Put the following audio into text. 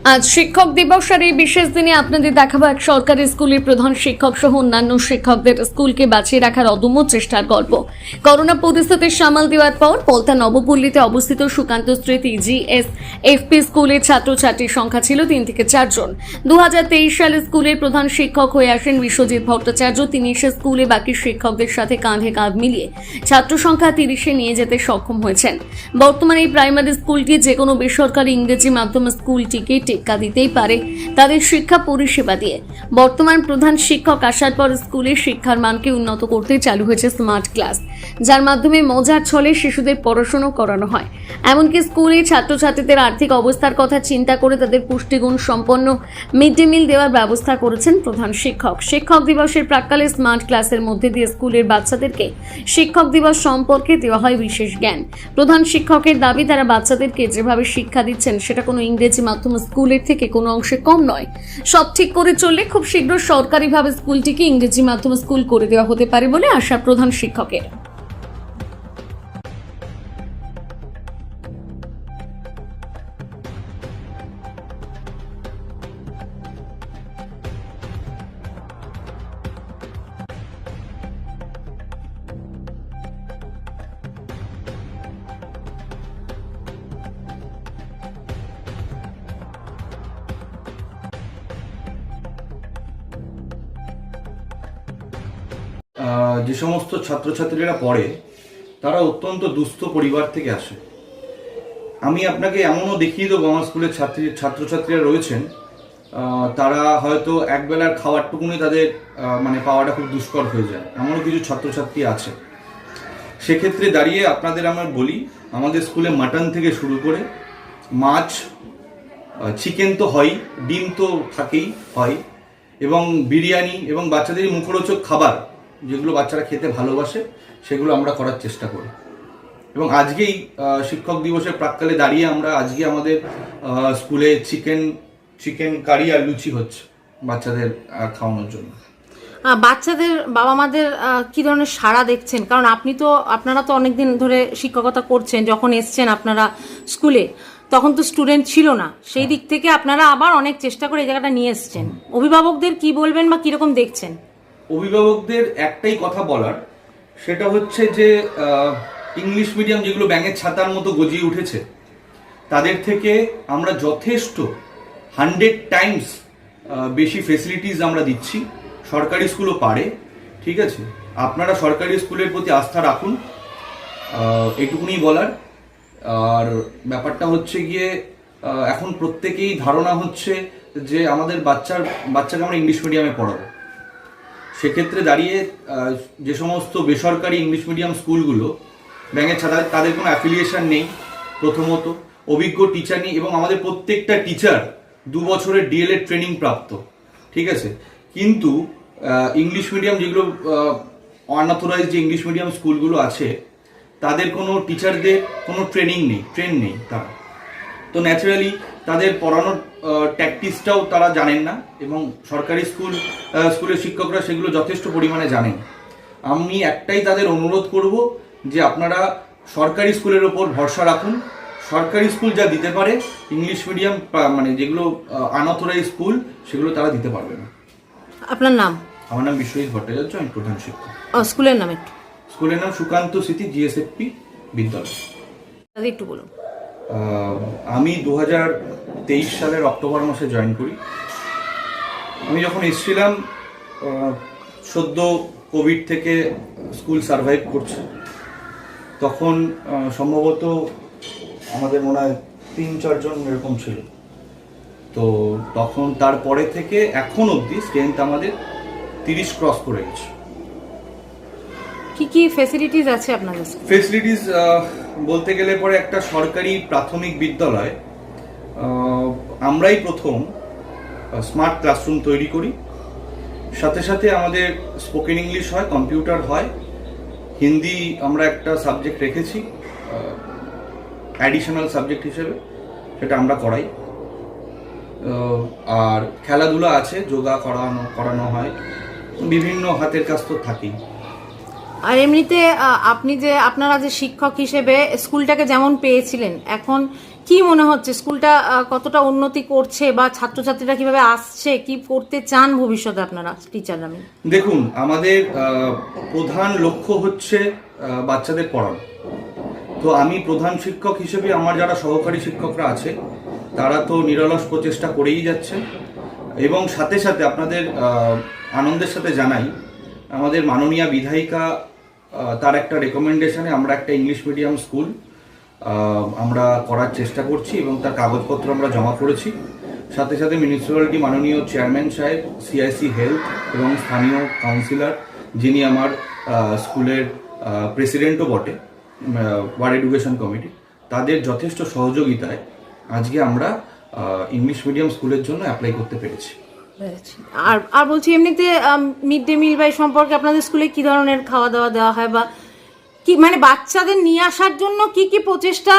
আজ শিক্ষক দিবস আর এই বিশেষ দিনে আপনাদের দেখাবো এক সরকারি স্কুলের প্রধান শিক্ষক সহ অন্যান্য শিক্ষকদের স্কুলকে বাঁচিয়ে রাখার অদম্য চেষ্টার গল্প। করোনা পরিস্থিতি সামাল দেওয়ার পর পলতা নবপল্লীতে অবস্থিত সুকান্ত স্মৃতি জিএসএফপি স্কুলের ছাত্রছাত্রীর সংখ্যা ছিল 3 থেকে 4 জন। 2023 সালে স্কুলের প্রধান শিক্ষক হয়ে আসেন বিশ্বজিৎ ভট্টাচার্য। তিনি সে স্কুলে বাকি শিক্ষকদের সাথে কাঁধে কাঁধ মিলিয়ে ছাত্র সংখ্যা 30-এ নিয়ে যেতে সক্ষম হয়েছেন। বর্তমানে এই প্রাইমারি স্কুলটি যে কোনো বেসরকারি ইংরেজি মাধ্যম স্কুলটিকে টেক্কা দিতেই পারে তাদের শিক্ষা পরিষেবা দিয়ে। বর্তমান প্রধান শিক্ষক আসার পর স্কুলের শিক্ষার মানকে উন্নত করতে চালু হয়েছে স্মার্ট ক্লাস, যার মাধ্যমে মজার ছলে শিশুদের পড়াশোনা করানো হয়। এমনকি স্কুলে ছাত্রছাত্রীদের আর্থিক অবস্থার কথা চিন্তা করে তাদের পুষ্টিগুণ সম্পন্ন মিড ডে মিল দেওয়ার ব্যবস্থা করেছেন প্রধান শিক্ষক। শিক্ষক দিবসের প্রাক্কালে স্মার্ট ক্লাসের মধ্যে দিয়ে স্কুলের বাচ্চাদেরকে শিক্ষক দিবস সম্পর্কে দেওয়া হয় বিশেষ জ্ঞান। প্রধান শিক্ষকের দাবি, তারা বাচ্চাদেরকে যেভাবে শিক্ষা দিচ্ছেন সেটা কোনো ইংরেজি মাধ্যম স্কুলের থেকে কোনো অংশে কম নয়। সব ঠিক করে চললে খুব শীঘ্র সরকারিভাবে স্কুলটিকে ইংরেজি মাধ্যম স্কুল করে দেওয়া হতে পারে বলে আশা প্রধান শিক্ষকের। যে সমস্ত ছাত্রছাত্রীরা পড়ে তারা অত্যন্ত দুস্থ পরিবার থেকে আসে। আমি আপনাকে এমনও দেখিয়ে দেবো, আমার স্কুলের ছাত্রছাত্রীরা রয়েছেন, তারা হয়তো একবেলার খাবারটুকুনি তাদের পাওয়াটা খুব দুষ্কর হয়ে যায়, এমনও কিছু ছাত্রছাত্রী আছে। সেক্ষেত্রে দাঁড়িয়ে আপনাদের আমরা বলি, আমাদের স্কুলে মাটন থেকে শুরু করে মাছ, চিকেন তো হয়, ডিম তো থাকেই হয়, এবং বিরিয়ানি এবং বাচ্চাদের মুখরোচক খাবার যেগুলো বাচ্চারা খেতে ভালোবাসে সেগুলো আমরা করার চেষ্টা করি। এবং আজকেই শিক্ষক দিবসের প্রাক্কালে দাঁড়িয়ে আমরা আজকে আমাদের স্কুলে চিকেন কারি আর লুচি হচ্ছে বাচ্চাদের খাওয়ানোর জন্য। বাচ্চাদের বাবা মাদের কি ধরনের সাড়া দেখছেন? কারণ আপনারা তো অনেকদিন ধরে শিক্ষকতা করছেন, যখন এসছেন আপনারা স্কুলে তখন তো স্টুডেন্ট ছিল না, সেই দিক থেকে আপনারা আবার অনেক চেষ্টা করে এই জায়গাটা নিয়ে এসছেন। অভিভাবকদের কি বলবেন বা কিরকম দেখছেন? অভিভাবকদের একটাই কথা বলার, সেটা হচ্ছে যে ইংলিশ মিডিয়াম যেগুলো ব্যাঙের ছাতার মতো গজিয়ে উঠেছে তাদের থেকে আমরা যথেষ্ট 100 টাইমস বেশি ফেসিলিটিস আমরা দিচ্ছি। সরকারি স্কুলও পারে, ঠিক আছে? আপনারা সরকারি স্কুলের প্রতি আস্থা রাখুন, এটুকুনি বলার। আর ব্যাপারটা হচ্ছে গিয়ে এখন প্রত্যেকেই ধারণা হচ্ছে যে আমাদের বাচ্চাকে আমরা ইংলিশ মিডিয়ামে পড়াবো। সেক্ষেত্রে দাঁড়িয়ে যে সমস্ত বেসরকারি ইংলিশ মিডিয়াম স্কুলগুলো ব্যাঙের ছাতা, তাদের কোনো অ্যাফিলিয়েশন নেই, প্রথমত অভিজ্ঞ টিচার নেই, এবং আমাদের প্রত্যেকটা টিচার 2 বছরের ডিএলএড ট্রেনিং প্রাপ্ত, ঠিক আছে? কিন্তু ইংলিশ মিডিয়াম যেগুলো আনঅথরাইজড যে ইংলিশ মিডিয়াম স্কুলগুলো আছে তাদের কোনো টিচারদের কোনো ট্রেন নেই তারা, তো ন্যাচারালি তাদের পড়ানোর ট্যাকটিক্সটাও তারা জানেন না, এবং সরকারি স্কুলের শিক্ষকরা সেগুলো যথেষ্ট পরিমাণে জানেন। আমি একটাই তাদের অনুরোধ করব যে আপনারা সরকারি স্কুলের ওপর ভরসা রাখুন। সরকারি স্কুল যা দিতে পারে ইংলিশ মিডিয়াম যেগুলো আনঅথরাইজড স্কুল সেগুলো তারা দিতে পারবে না। আপনার নাম? আমার নাম বিশ্বজিৎ ভট্টাচার্য, আমি প্রধান শিক্ষক। স্কুলের নাম একটু? স্কুলের নাম সুকান্ত স্মৃতি জিএসএফপি বিদ্যালয়। একটু বলুন। আমি 2023 সালের অক্টোবর মাসে জয়েন করি। আমি যখন এসেছিলাম সদ্য কোভিড থেকে স্কুল সার্ভাইভ করছে, তখন সম্ভবত আমাদের মনে হয় 3-4 জন এরকম ছিল। তো তখন তারপরে থেকে এখন অবধি স্ট্রেংথ আমাদের 30 ক্রস করে গেছে। কি কি ফ্যাসিলিটিস আছে আপনাদের? ফ্যাসিলিটিস বলতে গেলে পরে একটা সরকারি প্রাথমিক বিদ্যালয়, আমরাই প্রথম স্মার্ট ক্লাসরুম তৈরি করি। সাথে সাথে আমাদের স্পোকেন ইংলিশ হয়, কম্পিউটার হয়, হিন্দি আমরা একটা সাবজেক্ট রেখেছি অ্যাডিশনাল সাবজেক্ট হিসেবে, সেটা আমরা করাই। আর খেলাধুলা আছে, যোগা করানো হয়, বিভিন্ন হাতের কাজ তো থাকেই। আর এমনিতে আপনারা যে শিক্ষক হিসেবে স্কুলটাকে যেমন পেয়েছিলেন, এখন কি মনে হচ্ছে স্কুলটা কতটা উন্নতি করছে বা ছাত্রছাত্রীরা কিভাবে আসছে, কি করতে চান ভবিষ্যতে আপনারা টিচাররা? দেখুন, আমাদের প্রধান লক্ষ্য হচ্ছে বাচ্চাদের পড়ানো। তো আমি প্রধান শিক্ষক হিসেবে আমার যারা সহকারী শিক্ষকরা আছে তারা তো নিরলস প্রচেষ্টা করেই যাচ্ছে, এবং সাথে সাথে আপনাদের আনন্দের সাথে জানাই আমাদের মাননীয় বিধায়িকা তার একটা রেকমেন্ডেশনে আমরা একটা ইংলিশ মিডিয়াম স্কুল আমরা করার চেষ্টা করছি এবং তার কাগজপত্র আমরা জমা করেছি। সাথে সাথে মিউনিসিপ্যালিটি মাননীয় চেয়ারম্যান সাহেব, সিআইসি হেলথ এবং স্থানীয় কাউন্সিলর যিনি আমার স্কুলের প্রেসিডেন্টও বটে, ওয়ার্ড এডুকেশন কমিটি, তাদের যথেষ্ট সহযোগিতায় আজকে আমরা ইংলিশ মিডিয়াম স্কুলের জন্য অ্যাপ্লাই করতে পেরেছি। আর বলছি এমনিতে মিড ডে মিল বা এই সম্পর্কে আপনাদের স্কুলে কি ধরনের খাওয়া দাওয়া দেওয়া হয়, বা কি মানে বাচ্চাদের নিয়ে আসার জন্য কি কি প্রচেষ্টা